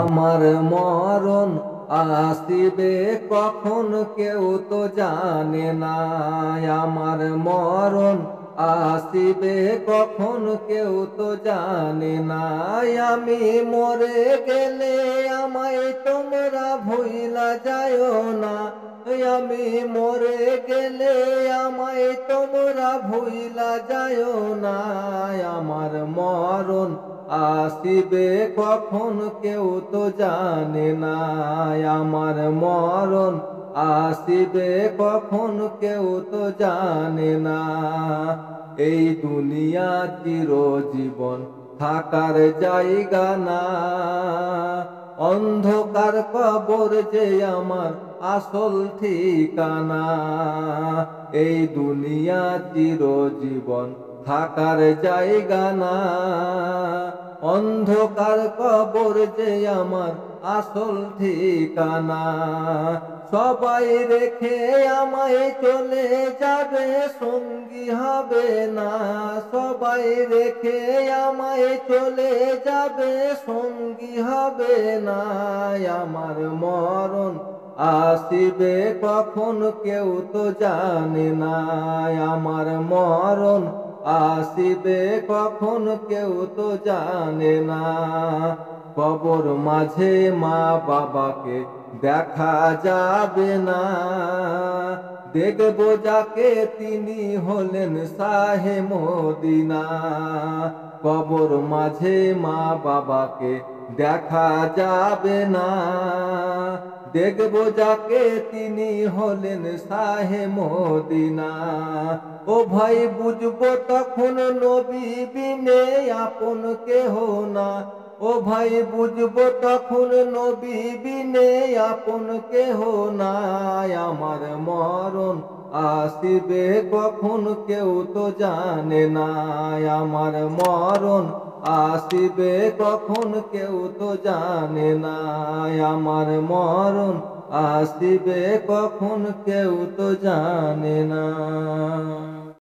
আমার মরণ আসিবে কখন কেউ তো জানে না। আমার মরণ আসিবে কখন কেউ তো জানে না। আমি মরে গেলে আমায় তোমরা ভুইলা যায়ও না। আমি মরে গেলে আমায় তোমরা ভুইলা যায়ও না। আমার মরণ আসিবে কখন কেউ তো জানে না। আমার মরণ আসিবে কখন কেউ তো জানে না। এই দুনিয়া চিরজীবন থাকার জায়গা না। অন্ধকার কবর যে আমার আসল ঠিকানা। এই দুনিয়া চিরজীবন থাকার জায়গা না। অন্ধকার কবর যে আমার আসল ঠিকানা। সবাই রেখে আমায় চলে যাবে, সঙ্গী হবে না। সবাই রেখে আমায় চলে যাবে, সঙ্গী হবে না। আমার মরণ আসিবে কখন কেউ তো জানে না। আমার মরণ আসিবে কখন কেউ তো জানে না। কবর মাঝে মা বাবাকে দেখা যাবে না। দেখব যাকে তিনি হলেন শাহে মদিনা। কবর মাঝে মা বাবাকে দেখা যাবে না। দেখব যাকে তিনি হলেন শাহে মদিনা। ও ভাই বুঝবো তখন নবী বিনে আপন কেহ না। ও ভাই বুঝবো তখন নবী বিনে আপন কেহ না। আমার মরণ আসিবে কখন কেউ তো জানে না। আমার মরণ আসিবে কখন কেউ তো জানে না। আমার মরণ আসিবে কখন কেউ তো জানে না।